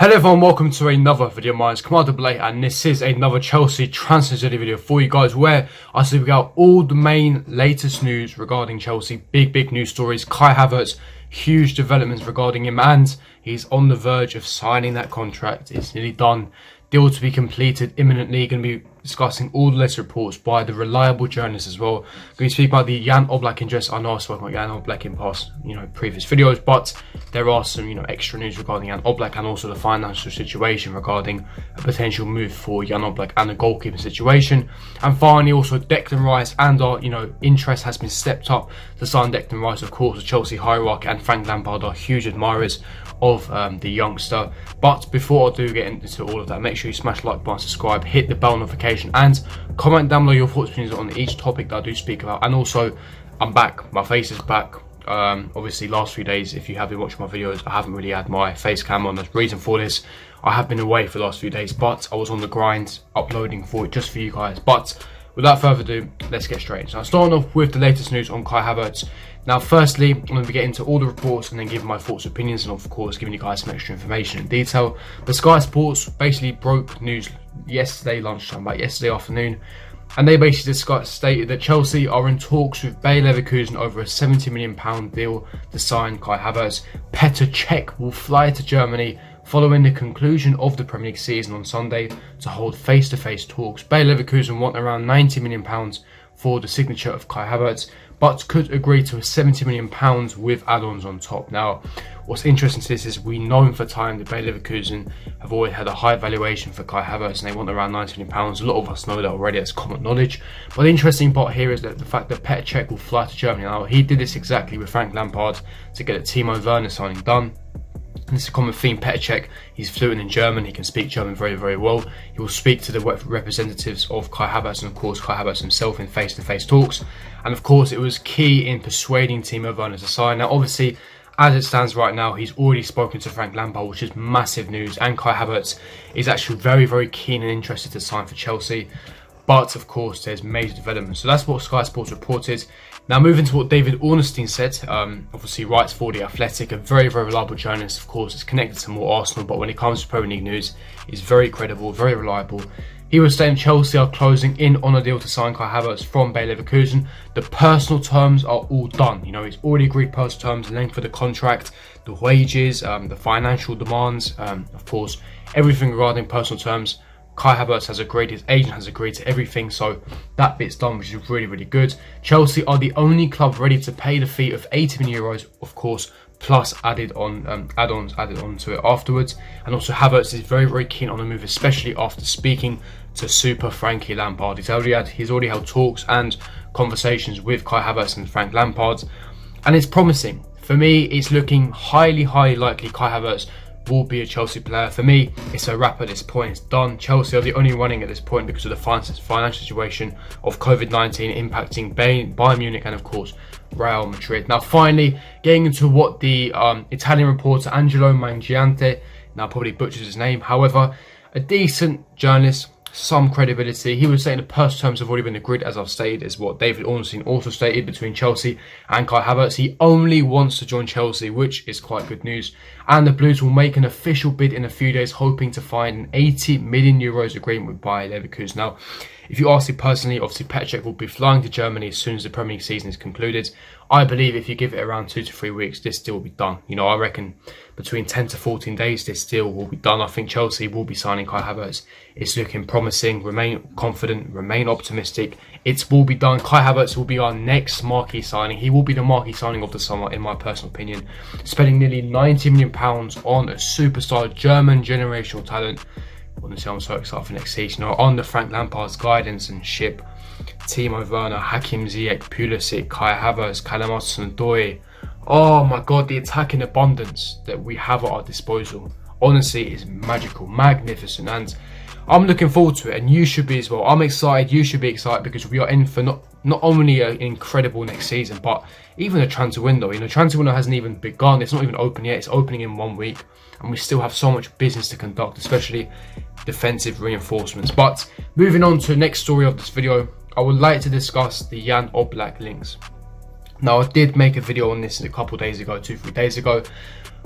Hello everyone, welcome to another video of mine. It's Oblak, and this is another Chelsea transfer video for you guys, where I speak out all the main latest news regarding Chelsea. Big news stories. Kai Havertz, huge developments regarding him, and he's on the verge of signing that contract. It's nearly done. Deal to be completed imminently. Going to be discussing all the latest reports by the reliable journalists as well. Going to speak about the Jan Oblak interest. I know I've spoken about Jan Oblak in past, previous videos, but there are some, extra news regarding Jan Oblak and also the financial situation regarding a potential move for Jan Oblak and the goalkeeping situation. And finally, also Declan Rice and our, interest has been stepped up to sign Declan Rice. Of course, the Chelsea hierarchy and Frank Lampard are huge admirers of the youngster. But before I do get into all of that, make sure you smash the like button, subscribe, hit the bell notification, and comment down below your thoughts and opinions on each topic that I do speak about. And also, I'm back. My face is back. Obviously, last few days, if you have been watching my videos, I haven't really had my face cam on. The reason for this, I have been away for the last few days, but I was on the grind uploading for it just for you guys. But without further ado, let's get straight into it. Starting off with the latest news on Kai Havertz. Now, firstly, I'm going to be getting into all the reports and then giving my thoughts, opinions, and of course, giving you guys some extra information and detail. But Sky Sports basically broke news yesterday lunchtime, about yesterday afternoon, and they basically stated that Chelsea are in talks with Bayer Leverkusen over a £70 million deal to sign Kai Havertz. Petr Cech will fly to Germany following the conclusion of the Premier League season on Sunday to hold face-to-face talks. Bayer Leverkusen want around £90 million for the signature of Kai Havertz, but could agree to a £70 million with add-ons on top. Now, what's interesting to this is we know for time that Bayer Leverkusen have always had a high valuation for Kai Havertz, and they want around £90 million. A lot of us know that already, it's common knowledge. But the interesting part here is that the fact that Petr Cech will fly to Germany. Now, he did this exactly with Frank Lampard to get a Timo Werner signing done. And it's a common theme. Petr Cech, he's fluent in German, he can speak German very well. He will speak to the representatives of Kai Havertz and of course Kai Havertz himself in face-to-face talks. And of course it was key in persuading Timo Werner to sign. Now obviously, as it stands right now, he's already spoken to Frank Lampard, which is massive news, and Kai Havertz is actually very keen and interested to sign for Chelsea. But of course there's major developments. So that's what Sky Sports reported. Now moving to what David Ornstein said, obviously writes for The Athletic, a very reliable journalist. Of course, it's connected to more Arsenal, but when it comes to Premier League news, he's very credible, very reliable. He was saying Chelsea are closing in on a deal to sign Kai Havertz from Bayer Leverkusen. The personal terms are all done. He's already agreed personal terms, the length of the contract, the wages, the financial demands, of course, everything regarding personal terms. Kai Havertz has agreed, his agent has agreed to everything, so that bit's done, which is really good. Chelsea are the only club ready to pay the fee of €80 million, of course, plus add-ons added on to it afterwards. And also Havertz is very keen on the move, especially after speaking to Super Frankie Lampard. He's already held talks and conversations with Kai Havertz and Frank Lampard, and it's promising. For me, it's looking highly likely Kai Havertz will be a Chelsea player. For me, it's a wrap at this point. It's done. Chelsea are the only running at this point because of the financial situation of COVID-19 impacting Bayern Munich and of course Real Madrid. Now finally, getting into what the Italian reporter Angelo Mangiante, now probably butchers his name, however, a decent journalist, some credibility. He was saying the personal terms have already been agreed, as I've stated, is what David Ornstein also stated, between Chelsea and Kai Havertz. He only wants to join Chelsea, which is quite good news. And the Blues will make an official bid in a few days, hoping to find an €80 million agreement with Bayer Leverkusen. Now, if you ask me personally, obviously Petr Cech will be flying to Germany as soon as the Premier League season is concluded. I believe if you give it around 2 to 3 weeks, this deal will be done. I reckon between 10 to 14 days, this deal will be done. I think Chelsea will be signing Kai Havertz. It's looking promising. Remain confident, remain optimistic. It will be done. Kai Havertz will be our next marquee signing. He will be the marquee signing of the summer, in my personal opinion. Spending nearly £90 million on a superstar German generational talent. Honestly, I'm so excited for next season. Under Frank Lampard's guidance and ship, Timo Werner, Hakim Ziyech, Pulisic, Kai Havertz, Callum Hudson-Odoi. Oh my god, the attacking abundance that we have at our disposal, honestly, is magical, magnificent, and I'm looking forward to it, and you should be as well. I'm excited, you should be excited, because we are in for not only an incredible next season, but even a transfer window. Transfer window hasn't even begun, it's not even open yet, it's opening in 1 week, and we still have so much business to conduct, especially defensive reinforcements. But moving on to the next story of this video, I would like to discuss the Jan Oblak links. Now, I did make a video on this a couple of days ago, 2-3 days ago,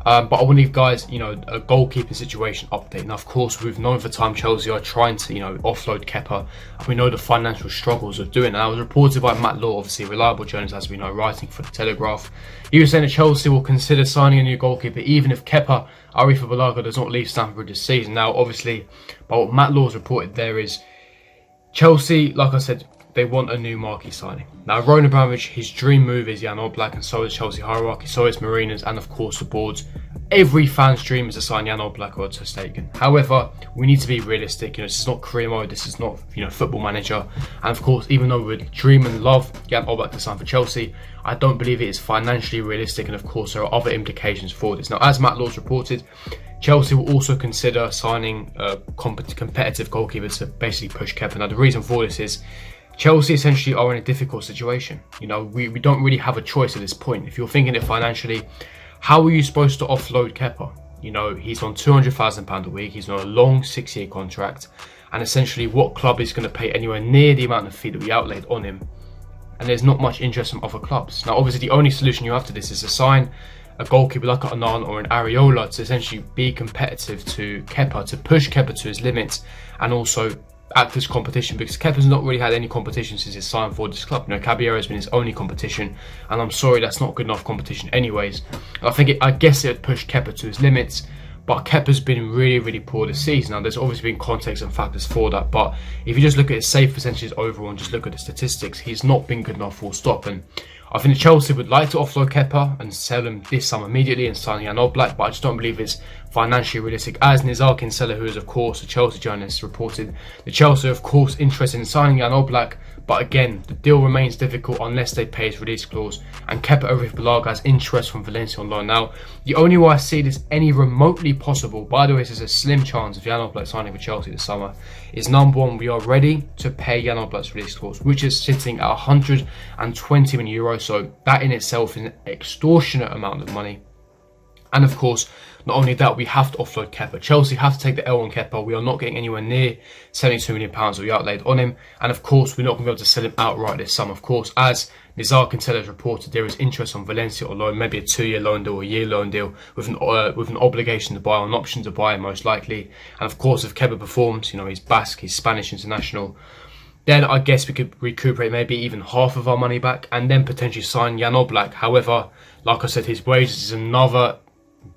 but I want to give guys, a goalkeeping situation update. Now, of course, we've known for time Chelsea are trying to, offload Kepa, and we know the financial struggles of doing it. And I was reported by Matt Law, obviously a reliable journalist, as we know, writing for the Telegraph. He was saying that Chelsea will consider signing a new goalkeeper, even if Kepa Arrizabalaga does not leave Stamford Bridge this season. Now, obviously, by what Matt Law's reported there is, Chelsea, like I said, they want a new marquee signing. Now, Roman Abramovich, his dream move is Jan Oblak, and so is Chelsea hierarchy, so is Marina's, and of course the boards. Every fan's dream is to sign Jan Oblak or Ter Stegen. However, we need to be realistic. This is not career mode. This is not, Football Manager. And of course, even though we dream and love Jan Oblak to sign for Chelsea, I don't believe it is financially realistic. And of course, there are other implications for this. Now, as Matt Law's reported, Chelsea will also consider signing a competitive goalkeeper to basically push Kepa. Now, the reason for this is Chelsea essentially are in a difficult situation. We don't really have a choice at this point. If you're thinking it financially, how are you supposed to offload Kepa? He's on £200,000 a week. He's on a long 6-year contract. And essentially, what club is going to pay anywhere near the amount of fee that we outlaid on him? And there's not much interest from other clubs. Now, obviously, the only solution you have to this is to sign a goalkeeper like an Annan or an Areola to essentially be competitive to Kepa, to push Kepa to his limits, and also act as competition, because Kepa's not really had any competition since his sign for this club. Caballero has been his only competition, and I'm sorry, that's not good enough competition anyways. I guess it would push Kepa to his limits, but Kepa's been really, really poor this season. Now, there's obviously been context and factors for that, but if you just look at his save percentages overall and just look at the statistics, he's not been good enough, full stop. And I think Chelsea would like to offload Kepa and sell him this summer immediately and sign Jan Oblak, but I just don't believe it's financially realistic. As Nizar Kinsella, who is of course a Chelsea journalist, reported, the Chelsea are of course interested in signing Jan Oblak, but again, the deal remains difficult unless they pay his release clause, and Kepa Arrizabalaga has interest from Valencia on loan. Now, the only way I see this any remotely possible, by the way, there's a slim chance of Jan Oblak signing for Chelsea this summer, is number one, we are ready to pay Jan Oblak's release clause, which is sitting at €120 million, so that in itself is an extortionate amount of money. And of course, not only that, we have to offload Kepa. Chelsea have to take the L on Kepa. We are not getting anywhere near £72 million that we outlaid on him. And of course, we're not going to be able to sell him outright this summer. Of course, as Nizar Kinsella has reported, there is interest on Valencia or loan, maybe a 2-year loan deal or a year loan deal with an obligation to buy or an option to buy, most likely. And of course, if Kepa performs, he's Basque, he's Spanish international, then I guess we could recuperate maybe even half of our money back and then potentially sign Jan Oblak. However, like I said, his wages is another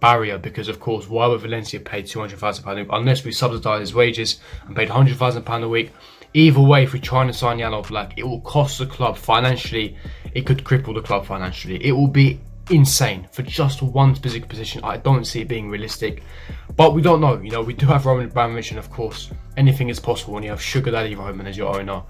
barrier, because of course, why would Valencia pay £200,000 unless we subsidise his wages and paid £100,000 a week? Either way, if we're trying to sign Jan Oblak, it will cost the club financially. It could cripple the club financially. It will be insane for just one specific position. I don't see it being realistic, but we don't know. We do have Roman Abramovich, and of course, anything is possible when you have Sugar Daddy Roman as your owner.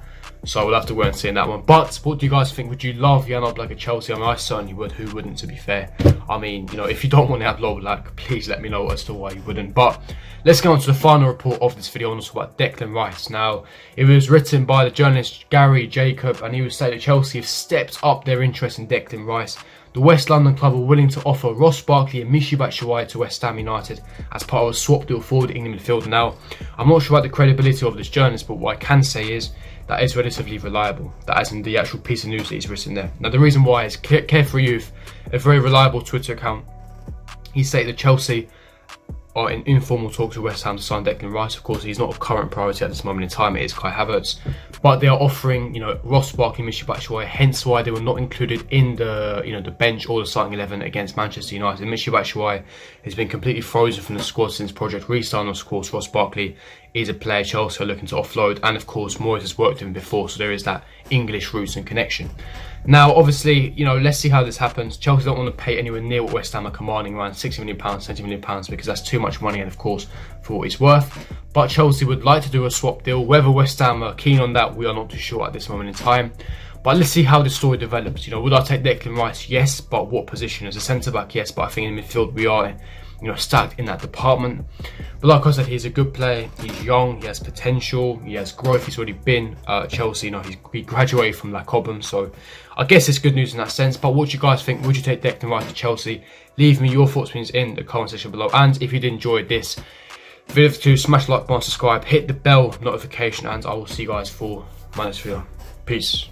So we'll have to wait and see in that one. But what do you guys think? Would you love Jan Oblak at Chelsea? I certainly would. Who wouldn't, to be fair? If you don't want to have Oblak, please let me know as to why you wouldn't. But let's get on to the final report of this video. I want to talk about Declan Rice. Now, it was written by the journalist Gary Jacob, and he was saying that Chelsea have stepped up their interest in Declan Rice. The West London club are willing to offer Ross Barkley and Michy Batshuayi to West Ham United as part of a swap deal for the England midfielder. Now, I'm not sure about the credibility of this journalist, but what I can say is that is relatively reliable. That is in the actual piece of news that he's written there. Now, the reason why is Carefree Youth, a very reliable Twitter account, he stated that Chelsea are in informal talks with West Ham to sign Declan Rice. Of course, he's not a current priority at this moment in time. It is Kai Havertz, but they are offering, Ross Barkley, Michy Batshuayi. Hence why they were not included in the, the bench or the starting 11 against Manchester United. Michy Batshuayi has been completely frozen from the squad since Project Restart. Of course, Ross Barkley is a player Chelsea are looking to offload, and of course, Moyes has worked with him before, so there is that English roots and connection. Now, obviously, let's see how this happens. Chelsea don't want to pay anywhere near what West Ham are commanding, around £60 million, £70 million, because that's too much money, and of course, for what it's worth. But Chelsea would like to do a swap deal. Whether West Ham are keen on that, we are not too sure at this moment in time. But let's see how the story develops. Would I take Declan Rice? Yes, but what position? As a centre-back, yes, but I think in midfield we are stacked in that department. But like I said, he's a good player. He's young. He has potential. He has growth. He's already been at Chelsea. He graduated from La Cobham, so I guess it's good news in that sense. But what do you guys think? Would you take Declan Rice to Chelsea? Leave me your thoughts in the comment section below. And if you did enjoy this video, smash the like button, subscribe, hit the bell notification, and I will see you guys for my next video. Peace.